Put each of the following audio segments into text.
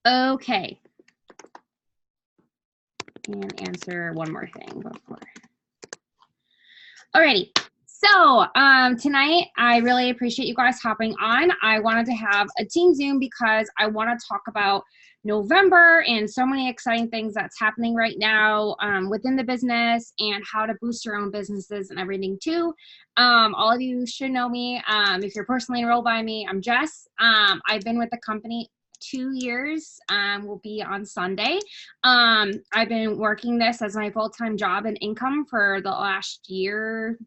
Okay. And answer one more thing before. Alrighty. So tonight, I really appreciate you guys hopping on. I wanted to have a team Zoom because I want to talk about November and so many exciting things that's happening right now within the business and how to boost your own businesses and everything too. All of you should know me. If you're personally enrolled by me, I'm Jess. I've been with the company 2 years, will be on Sunday. I've been working this as my full-time job and income for the last year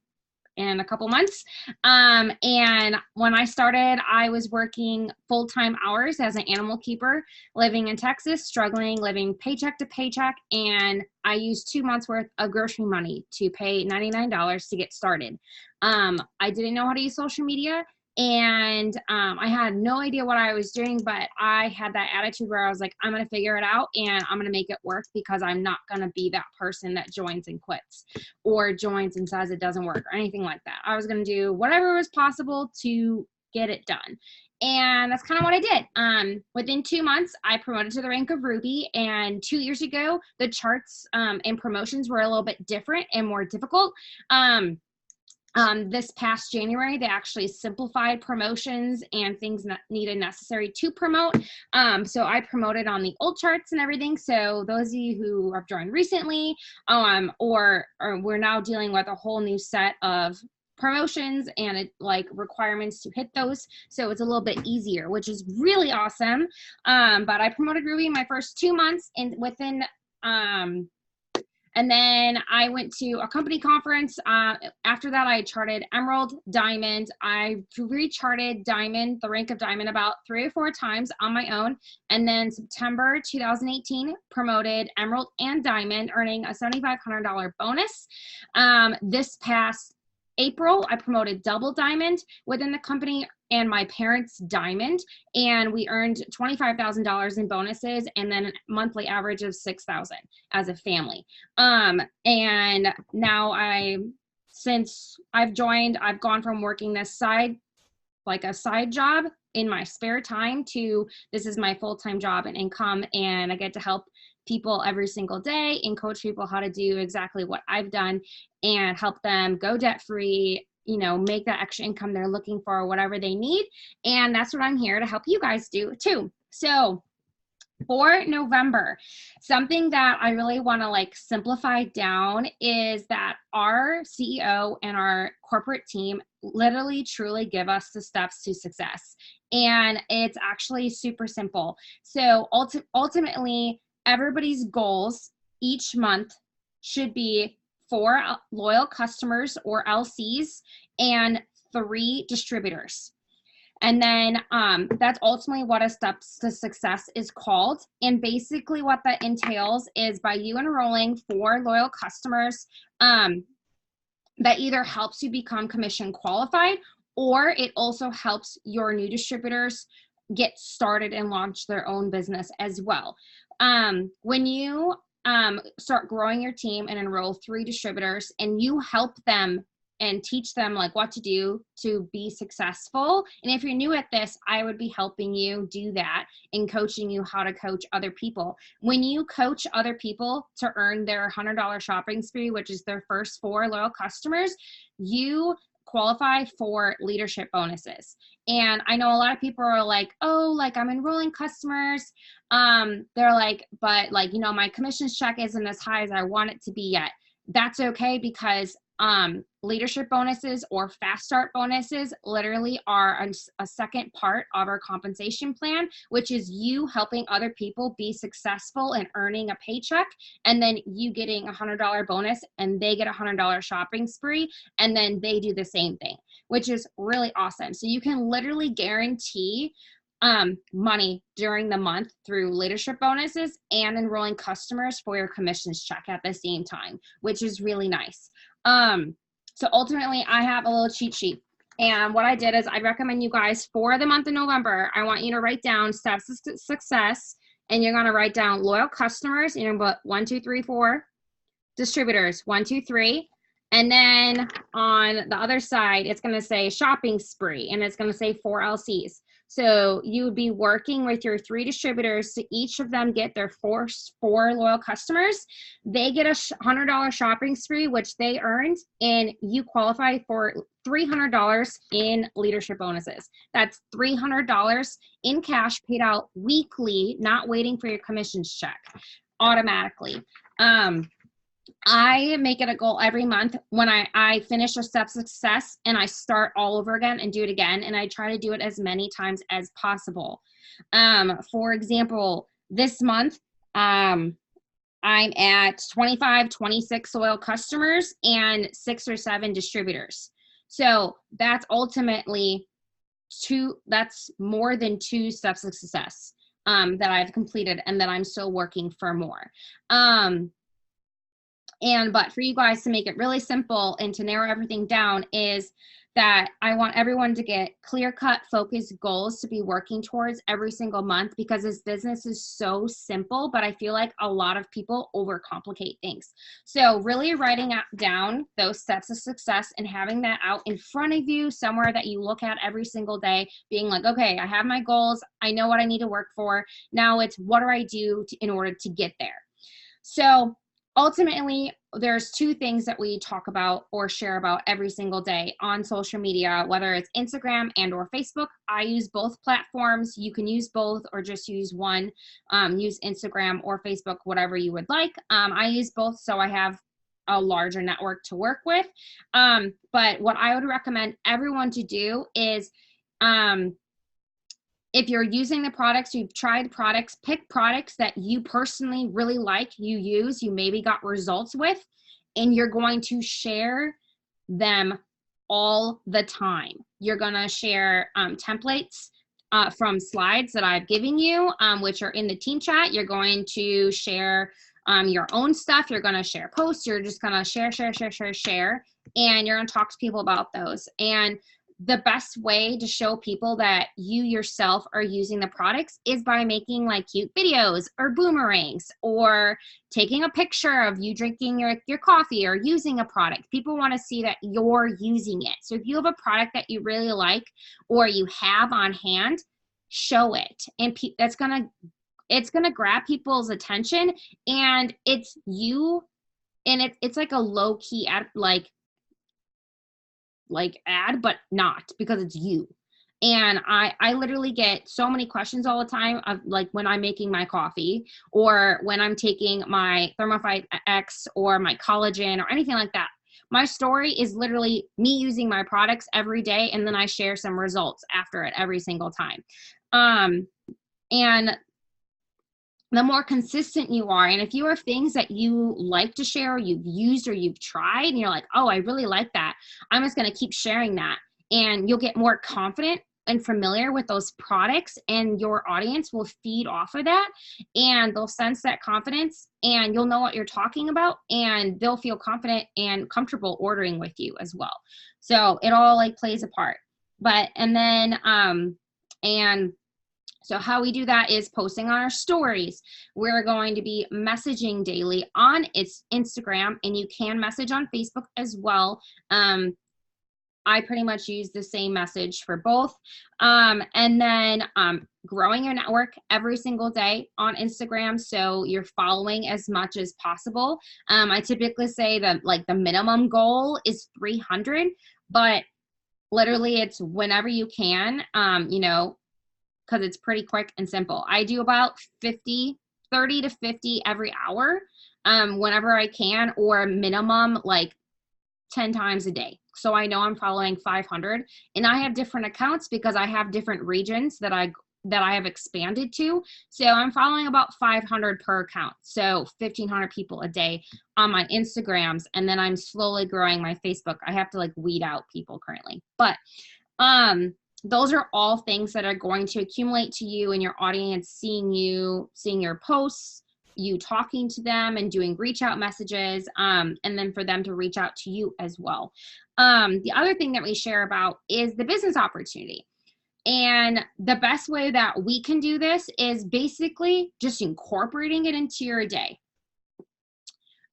and a couple months. And when I started, I was working full-time hours as an animal keeper, living in Texas, struggling, living paycheck to paycheck. And I used 2 months worth of grocery money to pay $99 to get started. I didn't know how to use social media. And I had no idea what I was doing, but I had that attitude where I was like, I'm going to figure it out and I'm going to make it work because I'm not going to be that person that joins and quits or joins and says it doesn't work or anything like that. I was going to do whatever was possible to get it done. And that's kind of what I did. Within 2 months, I promoted to the rank of Ruby. And 2 years ago, the charts and promotions were a little bit different and more difficult. This past January, they actually simplified promotions and things that needed necessary to promote. So I promoted on the old charts and everything. So those of you who have joined recently, or we're now dealing with a whole new set of promotions and requirements to hit those. So it's a little bit easier, which is really awesome. But I promoted Ruby my first 2 months and within, and then I went to a company conference. After that, I charted Emerald, Diamond. I recharted Diamond, the rank of Diamond, about 3 or 4 times on my own. And then September 2018, promoted Emerald and Diamond, earning a $7,500 bonus. This past April, I promoted Double Diamond within the company and my parents' Diamond, and we earned $25,000 in bonuses and then a monthly average of $6,000 as a family. And now since I've joined, I've gone from working this like a side job in my spare time to this is my full-time job and income, and I get to help people every single day and coach people how to do exactly what I've done and help them go debt-free, make that extra income they're looking for, whatever they need. And that's what I'm here to help you guys do too. So for November, something that I really want to simplify down is that our CEO and our corporate team literally truly give us the steps to success. And it's actually super simple. So ultimately, everybody's goals each month should be 4 loyal customers or LCs and 3 distributors. And then that's ultimately what a steps to success is called. And basically what that entails is by you enrolling 4 loyal customers, that either helps you become commission qualified, or it also helps your new distributors get started and launch their own business as well. When you start growing your team and enroll 3 distributors and you help them and teach them what to do to be successful. And if you're new at this, I would be helping you do that and coaching you how to coach other people. When you coach other people to earn their $100 shopping spree, which is their first 4 loyal customers, you qualify for leadership bonuses. And I know a lot of people are like, oh, I'm enrolling customers. They're like, but my commissions check isn't as high as I want it to be yet. That's okay, because leadership bonuses or fast start bonuses literally are a second part of our compensation plan, which is you helping other people be successful and earning a paycheck, and then you getting a $100 bonus and they get a $100 shopping spree, and then they do the same thing, which is really awesome. So you can literally guarantee money during the month through leadership bonuses and enrolling customers for your commissions check at the same time, which is really nice. So ultimately, I have a little cheat sheet. And what I did is I recommend you guys for the month of November, I want you to write down steps to success, and you're going to write down loyal customers, you're going to put 1, 2, 3, 4, distributors, 1, 2, 3. And then on the other side, it's going to say shopping spree, and it's going to say 4 LCs. So you would be working with your 3 distributors to each of them get their four loyal customers. They get a $100 shopping spree, which they earned, and you qualify for $300 in leadership bonuses. That's $300 in cash paid out weekly, not waiting for your commissions check, automatically. I make it a goal every month when I finish a step success and I start all over again and do it again. And I try to do it as many times as possible. For example, this month, I'm at 25, 26 loyal customers and 6 or 7 distributors. So that's ultimately that's more than 2 steps of success that I've completed and that I'm still working for more. But for you guys to make it really simple and to narrow everything down is that I want everyone to get clear-cut, focused goals to be working towards every single month, because this business is so simple, but I feel like a lot of people overcomplicate things. So really writing down those steps of success and having that out in front of you somewhere that you look at every single day, being like, okay, I have my goals. I know what I need to work for. Now it's what do I do in order to get there? So ultimately, there's 2 things that we talk about or share about every single day on social media, whether it's Instagram and or Facebook. I use both platforms. You can use both or just use one. Use Instagram or Facebook, whatever you would like. I use both, so I have a larger network to work with. But what I would recommend everyone to do is, if you're using the products, you've tried products, pick products that you personally really like, you use, you maybe got results with, and you're going to share them all the time. You're going to share templates from slides that I've given you, which are in the team chat. You're going to share your own stuff. You're going to share posts. You're just going to share, and you're going to talk to people about those. And the best way to show people that you yourself are using the products is by making like cute videos or boomerangs or taking a picture of you drinking your coffee or using a product. People want to see that you're using it. So if you have a product that you really like or you have on hand, show it. And it's going to grab people's attention, and it's you, and it's like a low key ad, like ad, but not, because it's you. And I literally get so many questions all the time of like when I'm making my coffee or when I'm taking my Thermofite X or my collagen or anything like that. My story is literally me using my products every day, and then I share some results after it every single time. And the more consistent you are, and if you have things that you like to share or you've used or you've tried and you're like, oh, I really like that, I'm just going to keep sharing that, and you'll get more confident and familiar with those products, and your audience will feed off of that, and they'll sense that confidence, and you'll know what you're talking about, and they'll feel confident and comfortable ordering with you as well. So it all like plays a part. So how we do that is posting on our stories. We're going to be messaging daily on Instagram, and you can message on Facebook as well. I pretty much use the same message for both. And then growing your network every single day on Instagram, so you're following as much as possible. I typically say that like the minimum goal is 300, but literally it's whenever you can, because it's pretty quick and simple. I do about 30 to 50 every hour whenever I can, or minimum like 10 times a day. So I know I'm following 500, and I have different accounts because I have different regions that I have expanded to. So I'm following about 500 per account. So 1,500 people a day on my Instagrams, and then I'm slowly growing my Facebook. I have to like weed out people currently, but those are all things that are going to accumulate to you and your audience, seeing your posts, you talking to them and doing reach out messages, and then for them to reach out to you as well. The other thing that we share about is the business opportunity. And the best way that we can do this is basically just incorporating it into your day.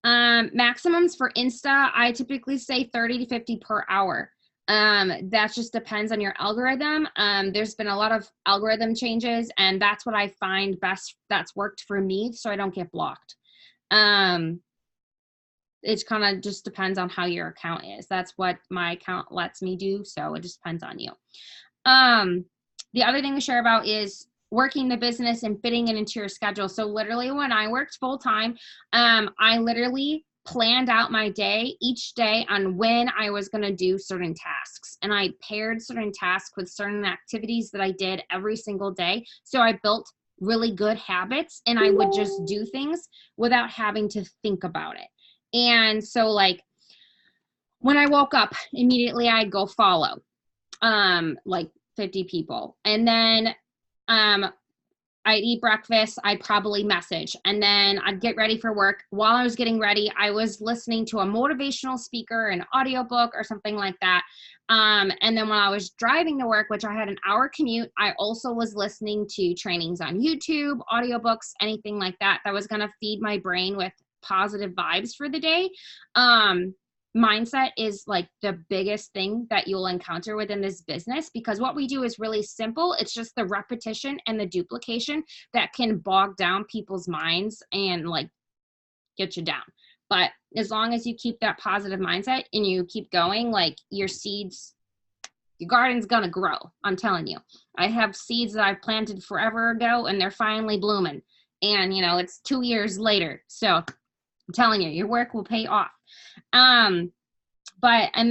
Maximums for Insta, I typically say 30 to 50 per hour. That just depends on your algorithm. There's been a lot of algorithm changes, and that's what I find best that's worked for me so I don't get blocked. It kind of just depends on how your account is. That's what my account lets me do, so it just depends on you. The other thing to share about is working the business and fitting it into your schedule. So literally when I worked full time, I literally planned out my day each day on when I was going to do certain tasks. And I paired certain tasks with certain activities that I did every single day. So I built really good habits, and I would just do things without having to think about it. And so like when I woke up, immediately I'd go follow like 50 people. And then I'd eat breakfast, I'd probably message, and then I'd get ready for work. While I was getting ready, I was listening to a motivational speaker, an audiobook or something like that. And then when I was driving to work, which I had an hour commute, I also was listening to trainings on YouTube, audiobooks, anything like that that was going to feed my brain with positive vibes for the day. Mindset is like the biggest thing that you'll encounter within this business, because what we do is really simple. It's just the repetition and the duplication that can bog down people's minds and like get you down. But as long as you keep that positive mindset and you keep going, like your seeds, your garden's gonna grow. I'm telling you. I have seeds that I've planted forever ago and they're finally blooming. And you know, it's 2 years later. So I'm telling you, your work will pay off. And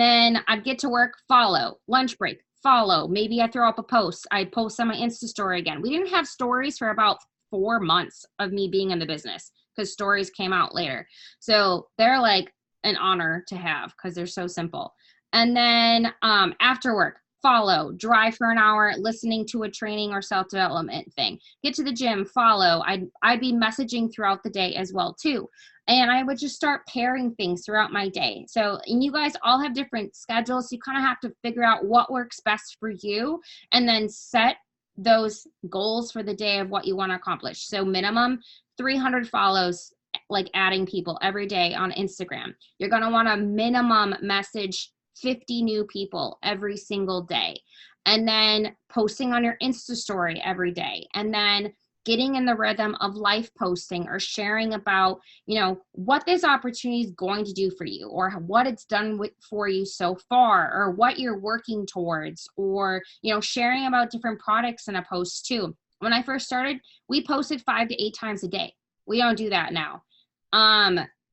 then I'd get to work, follow, lunch break, follow. Maybe I throw up a post. I'd post on my Insta story again. We didn't have stories for about 4 months of me being in the business because stories came out later. So they're like an honor to have because they're so simple. And then after work, follow, drive for an hour, listening to a training or self-development thing. Get to the gym, follow. I'd be messaging throughout the day as well too. And I would just start pairing things throughout my day. So, and you guys all have different schedules. So you kind of have to figure out what works best for you and then set those goals for the day of what you want to accomplish. So minimum 300 follows, like adding people every day on Instagram. You're going to want to minimum message 50 new people every single day. And then posting on your Insta story every day. And then getting in the rhythm of life posting or sharing about, you know, what this opportunity is going to do for you or what it's done for you so far or what you're working towards, or, you know, sharing about different products in a post too. When I first started, we posted 5 to 8 times a day. We don't do that now.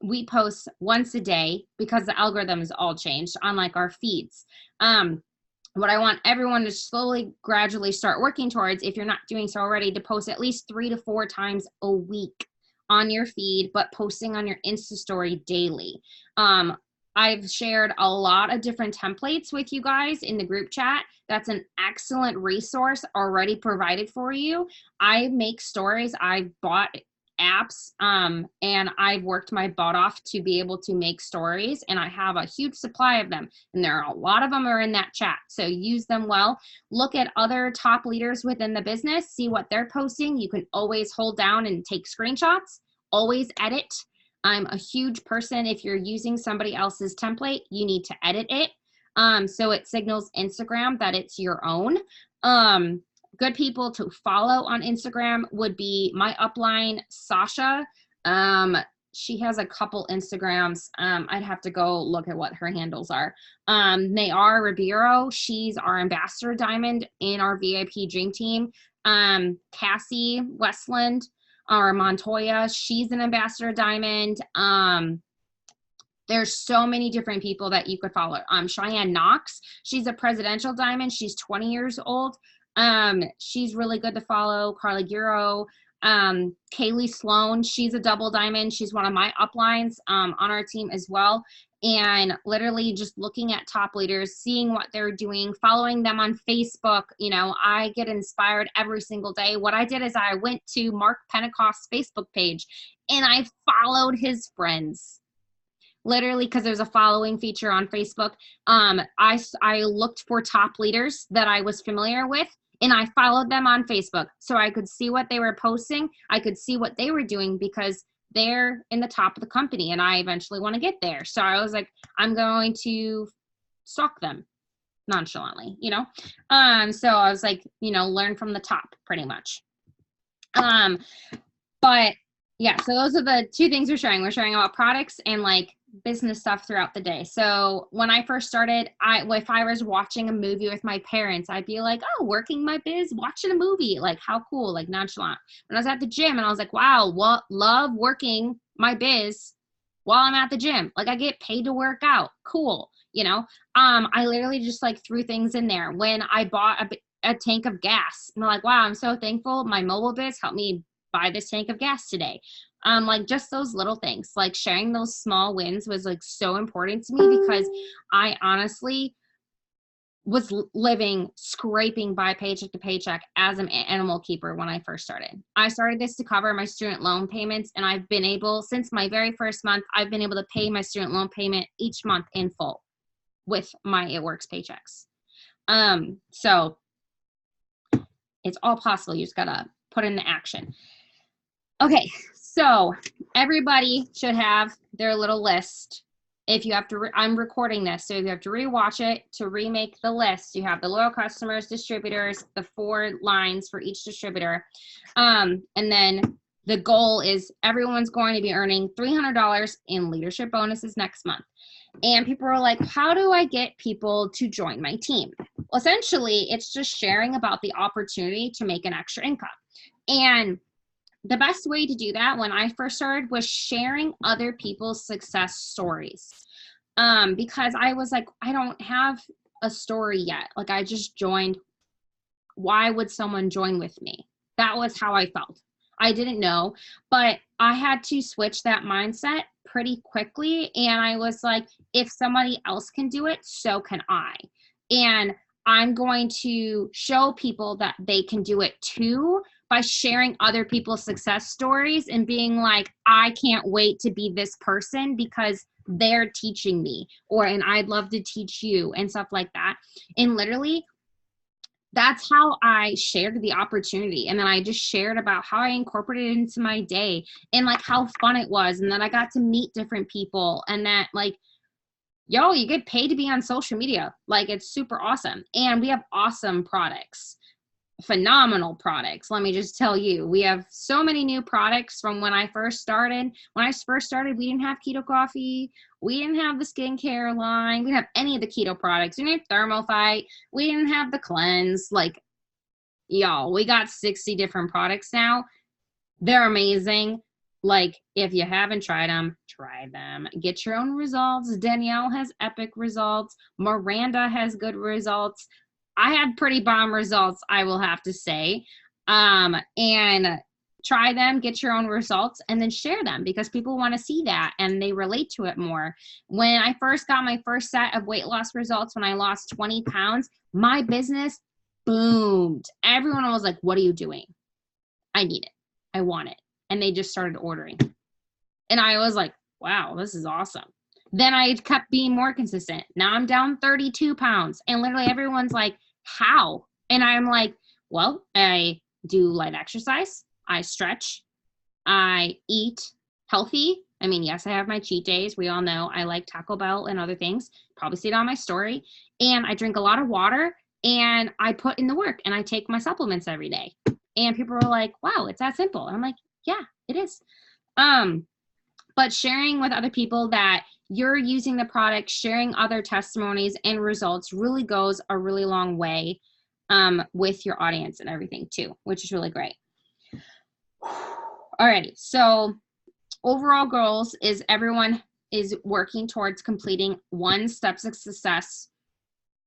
We post once a day because the algorithms all changed on like our feeds. What I want everyone to slowly, gradually start working towards, if you're not doing so already, to post at least 3 to 4 times a week on your feed, but posting on your Insta story daily. I've shared a lot of different templates with you guys in the group chat. That's an excellent resource already provided for you. I make stories. I've bought apps and I've worked my butt off to be able to make stories, and I have a huge supply of them, and there are a lot of them are in that chat, so use them well. Look at other top leaders within the business, see what they're posting. You can always hold down and take screenshots, always edit. I'm a huge person, if you're using somebody else's template, you need to edit it so it signals Instagram that it's your own. Good people to follow on Instagram would be my upline, Sasha. She has a couple Instagrams. I'd have to go look at what her handles are. Nayar Ribeiro, she's our ambassador diamond in our VIP Dream Team. Cassie Westland or Montoya, she's an ambassador diamond. There's so many different people that you could follow. Cheyenne Knox, she's a presidential diamond. She's 20 years old. She's really good to follow. Carla Giro, Kaylee Sloan, she's a double diamond. She's one of my uplines on our team as well. And literally just looking at top leaders, seeing what they're doing, following them on Facebook. You know, I get inspired every single day. What I did is I went to Mark Pentecost's Facebook page and I followed his friends. Literally, because there's a following feature on Facebook. I looked for top leaders that I was familiar with, and I followed them on Facebook so I could see what they were posting. I could see what they were doing because they're in the top of the company and I eventually want to get there. So I was like, I'm going to stalk them. nonchalantly, you know? So I was like, you know, learn from the top pretty much. But yeah, so those are the two things we're sharing. We're sharing about products and like business stuff throughout the day. So when I first started, if I was watching a movie with my parents, I'd be like, oh, working my biz, watching a movie. Like, how cool, like nonchalant. When I was at the gym and I was like, wow, love working my biz while I'm at the gym. Like, I get paid to work out. Cool. You know, I literally just like threw things in there. When I bought a tank of gas, I'm like, wow, I'm so thankful. My mobile biz helped me buy this tank of gas today. Like just those little things, like sharing those small wins was like so important to me because I honestly was living, scraping by paycheck to paycheck as an animal keeper when I first started. I started this to cover my student loan payments, and I've been able, since my very first month, I've been able to pay my student loan payment each month in full with my It Works paychecks. So it's all possible. You just gotta put into action. Okay, so everybody should have their little list. If you have to, I'm recording this, so if you have to rewatch it to remake the list, you have the loyal customers, distributors, the 4 lines for each distributor. And then the goal is everyone's going to be earning $300 in leadership bonuses next month. And people are like, how do I get people to join my team? Well, essentially, it's just sharing about the opportunity to make an extra income. And the best way to do that when I first started was sharing other people's success stories. Because I was like, I don't have a story yet. Like, I just joined. Why would someone join with me? That was how I felt. I didn't know, but I had to switch that mindset pretty quickly. And I was like, if somebody else can do it, so can I. And I'm going to show people that they can do it too by sharing other people's success stories and being like, I can't wait to be this person because they're teaching me, and I'd love to teach you and stuff like that. And literally, that's how I shared the opportunity. And then I just shared about how I incorporated it into my day and like how fun it was. And then I got to meet different people, and that like, yo, you get paid to be on social media. Like, it's super awesome. And we have awesome products, phenomenal products. Let me just tell you, we have so many new products from when I first started. When I first started, we didn't have keto coffee. We didn't have the skincare line. We didn't have any of the keto products. We didn't have Thermophyte. We didn't have the cleanse. Like, y'all, we got 60 different products now. They're amazing. Like, if you haven't tried them, try them. Get your own results. Danielle has epic results. Miranda has good results. I had pretty bomb results, I will have to say. And try them, get your own results, and then share them because people want to see that and they relate to it more. When I first got my first set of weight loss results, when I lost 20 pounds, my business boomed. Everyone was like, what are you doing? I need it. I want it. And they just started ordering. And I was like, wow, this is awesome. Then I kept being more consistent. Now I'm down 32 pounds. And literally everyone's like, how? And I'm like, well, I do light exercise. I stretch. I eat healthy. I mean, yes, I have my cheat days. We all know I like Taco Bell and other things. Probably see it on my story. And I drink a lot of water. And I put in the work. And I take my supplements every day. And people are like, wow, it's that simple. And I'm like, yeah, it is. But sharing with other people that you're using the product, sharing other testimonies and results really goes a really long way with your audience and everything too, which is really great. Alrighty, so overall goals is everyone is working towards completing 1 Steps of Success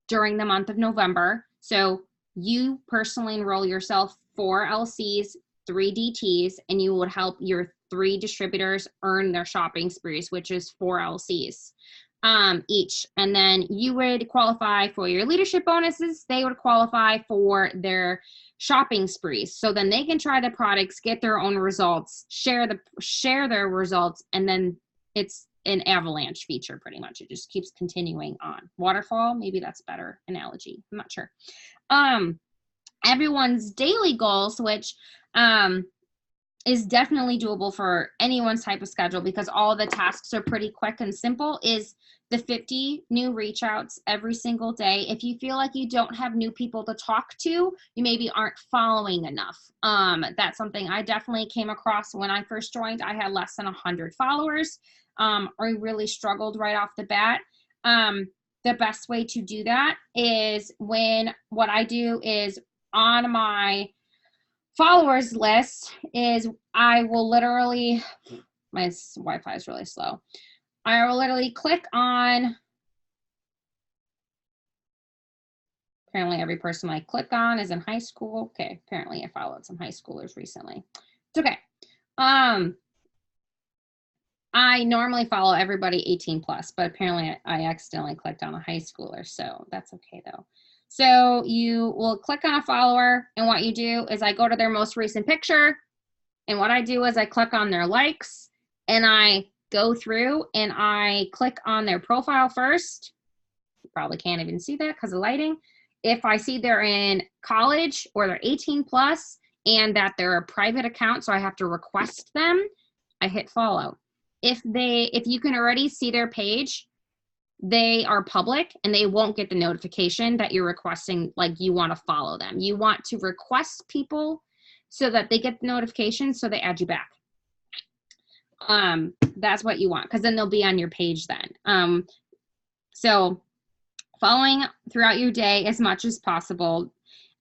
during the month of November. So you personally enroll yourself 4 LCs, 3 DTs, and you would help your 3 distributors earn their shopping sprees, which is 4 LCs each. And then you would qualify for your leadership bonuses. They would qualify for their shopping sprees. So then they can try the products, get their own results, share their results, and then it's an avalanche feature pretty much. It just keeps continuing on. Waterfall, maybe that's a better analogy. I'm not sure. Everyone's daily goals, which is definitely doable for anyone's type of schedule because all the tasks are pretty quick and simple, is the 50 new reach outs every single day. If you feel like you don't have new people to talk to, you maybe aren't following enough. That's something I definitely came across when I first joined. I had less than 100 followers. I really struggled right off the bat. The best way to do that is what I do is on my followers list is I will literally, my Wi-Fi is really slow. I will literally click on, apparently every person I click on is in high school. Okay, apparently I followed some high schoolers recently. It's okay. I normally follow everybody 18 plus, but apparently I accidentally clicked on a high schooler, so that's okay though. So you will click on a follower, and what you do is I go to their most recent picture, and what I do is I click on their likes, and I go through and I click on their profile first. You probably can't even see that because of lighting. If I see they're in college or they're 18 plus and that they're a private account, so I have to request them, I hit follow. If you can already see their page, they are public and they won't get the notification that you're requesting, like you want to follow them. You want to request people so that they get the notification so they add you back. That's what you want, because then they'll be on your page then. So following throughout your day as much as possible,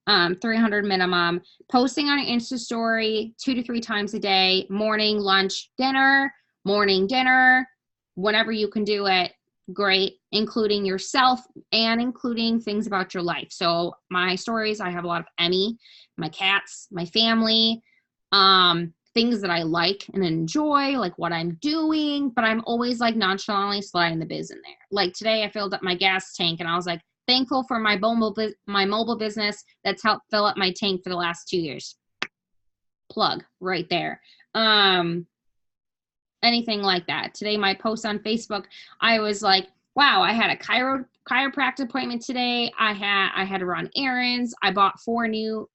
300 minimum, posting on an Insta story 2 to 3 times a day, morning, lunch, dinner, morning, dinner, whenever you can do it, great, including yourself and including things about your life. So my stories, I have a lot of Emmy, my cats, my family, things that I like and enjoy, like what I'm doing, but I'm always like nonchalantly sliding the biz in there. Like today I filled up my gas tank and I was like, thankful for my mobile business that's helped fill up my tank for the last 2 years. Plug right there. Anything like that. Today, my post on Facebook, I was like, wow, I had a chiropractic appointment today. I had to run errands. I bought 4 new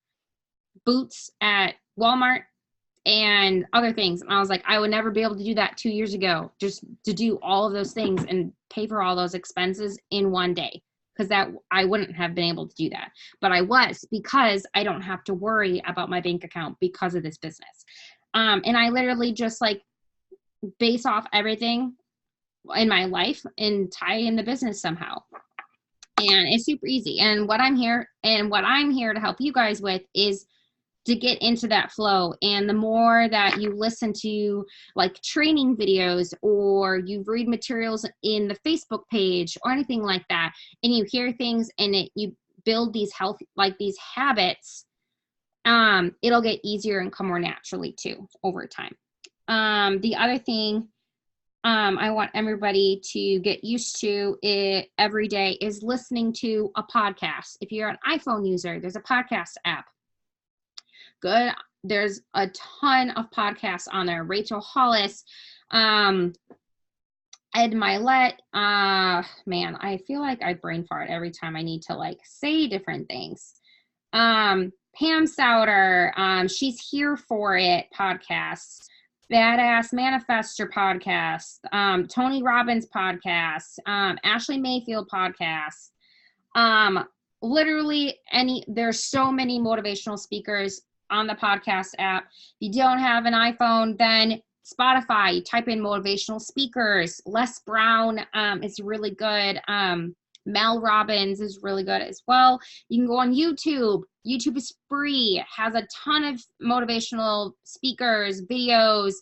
boots at Walmart and other things. And I was like, I would never be able to do that 2 years ago, just to do all of those things and pay for all those expenses in one day. Because that I wouldn't have been able to do that. But I was, because I don't have to worry about my bank account because of this business. And I literally just like base off everything in my life and tie in the business somehow. And it's super easy. And what I'm here to help you guys with is to get into that flow. And the more that you listen to like training videos or you read materials in the Facebook page or anything like that, and you hear things and you build these these habits, it'll get easier and come more naturally too over time. The other thing I want everybody to get used to every day is listening to a podcast. If you're an iPhone user, there's a podcast app. Good. There's a ton of podcasts on there. Rachel Hollis, Ed Milet. Man, I feel like I brain fart every time I need to like say different things. Pam Souter, She's Here For It podcasts. Badass Manifestor podcast, Tony Robbins podcast, Ashley Mayfield podcast. Literally there's so many motivational speakers on the podcast app. If you don't have an iPhone, then Spotify, you type in motivational speakers. Les Brown is really good. Mel Robbins is really good as well. You can go on YouTube. YouTube is free, has a ton of motivational speakers, videos,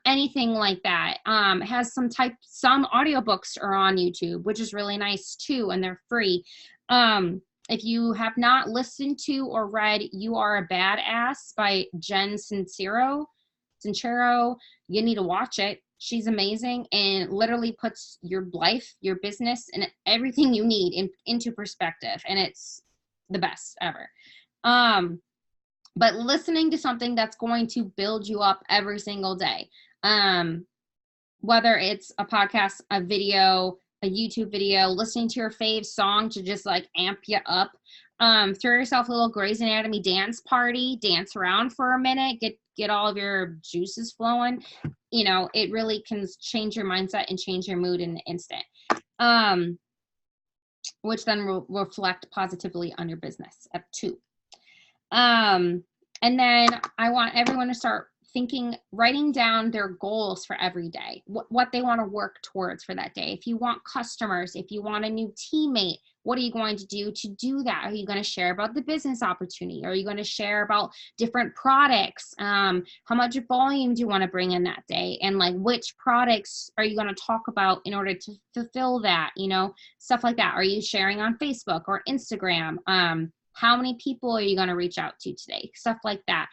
anything like that. Has some audiobooks are on YouTube, which is really nice too, and they're free. If you have not listened to or read You Are a Badass by Jen Sincero, you need to watch it. She's amazing and literally puts your life, your business, and everything you need into perspective. And it's the best ever. But listening to something that's going to build you up every single day, whether it's a podcast, a video, a YouTube video, listening to your fave song to just like amp you up. Throw yourself a little Grey's Anatomy dance party, dance around for a minute, get all of your juices flowing. You know, it really can change your mindset and change your mood in an instant. Which then will reflect positively on your business. Step 2. And then I want everyone to start writing down their goals for every day, what they want to work towards for that day. If you want customers, if you want a new teammate, what are you going to do that? Are you going to share about the business opportunity? Are you going to share about different products? How much volume do you want to bring in that day? And like, which products are you going to talk about in order to fulfill that, you know, stuff like that. Are you sharing on Facebook or Instagram? How many people are you going to reach out to today? Stuff like that.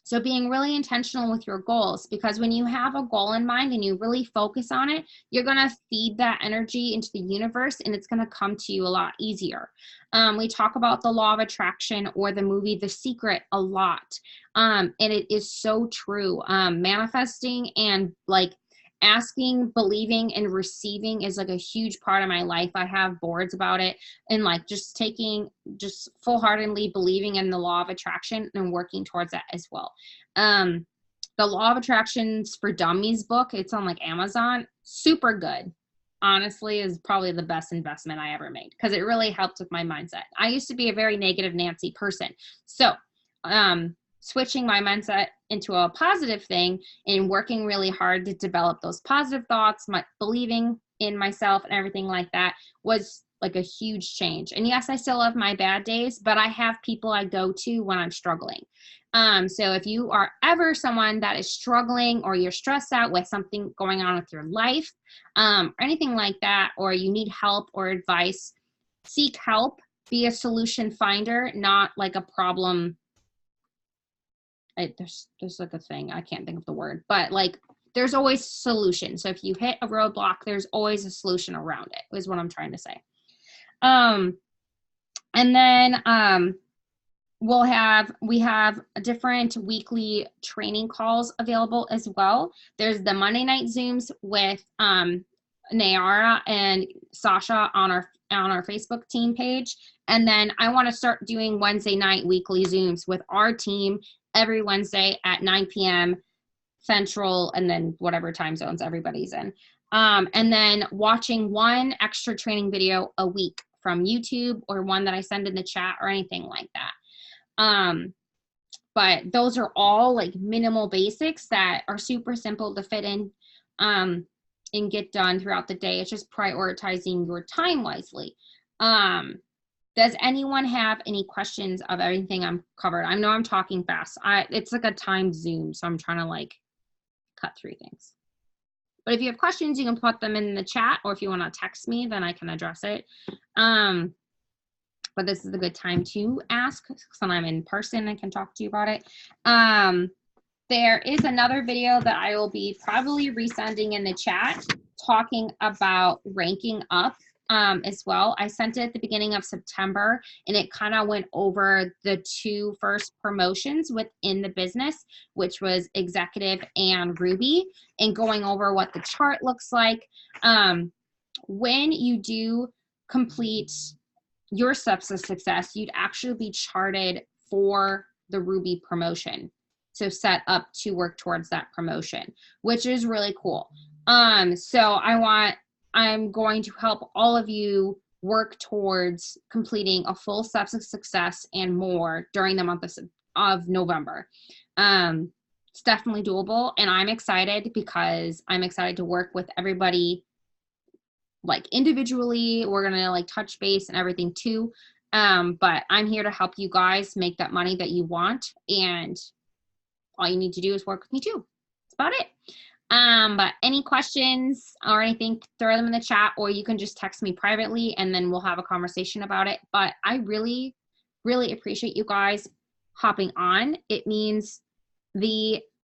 So being really intentional with your goals, because when you have a goal in mind and you really focus on it, you're going to feed that energy into the universe and it's going to come to you a lot easier. We talk about the law of attraction or the movie The Secret a lot. And it is so true. Manifesting and like asking, believing, and receiving is like a huge part of my life. I have boards about it, and like just full-heartedly believing in the law of attraction and working towards that as well. The Law of Attractions for Dummies book, it's on like Amazon, super good. Honestly, is probably the best investment I ever made because it really helped with my mindset. I used to be a very negative Nancy person. So, switching my mindset into a positive thing and working really hard to develop those positive thoughts, believing in myself and everything like that was like a huge change. And yes, I still have my bad days, but I have people I go to when I'm struggling. So if you are ever someone that is struggling or you're stressed out with something going on with your life, or anything like that, or you need help or advice, seek help, be a solution finder, not like a problem. There's like a thing, I can't think of the word, but like there's always solutions. So if you hit a roadblock, there's always a solution around it, is what I'm trying to say. And then we have different weekly training calls available as well. There's the Monday night Zooms with Nayara and Sasha on our Facebook team page. And then I want to start doing Wednesday night weekly Zooms with our team every Wednesday at 9 p.m. Central, and then whatever time zones everybody's in. And then watching one extra training video a week from YouTube, or one that I send in the chat or anything like that. But those are all like minimal basics that are super simple to fit in and get done throughout the day. It's just prioritizing your time wisely. Does anyone have any questions of everything I'm covered? I know I'm talking fast. It's like a timed Zoom, so I'm trying to like cut through things. But if you have questions, you can put them in the chat, or if you want to text me, then I can address it. But this is a good time to ask, because when I'm in person, I can talk to you about it. There is another video that I will be probably resending in the chat talking about ranking up as well. I sent it at the beginning of September, and it kind of went over the 2 first promotions within the business, which was executive and Ruby, and going over what the chart looks like. When you do complete your steps of success, you'd actually be charted for the Ruby promotion. So set up to work towards that promotion, which is really cool. So I'm going to help all of you work towards completing a full steps of success and more during the month of November. It's definitely doable, and I'm excited because I'm excited to work with everybody like individually. We're gonna like touch base and everything too. But I'm here to help you guys make that money that you want, and all you need to do is work with me too. That's about it. But any questions or anything, throw them in the chat, or you can just text me privately and then we'll have a conversation about it. But I really, really appreciate you guys hopping on. It means the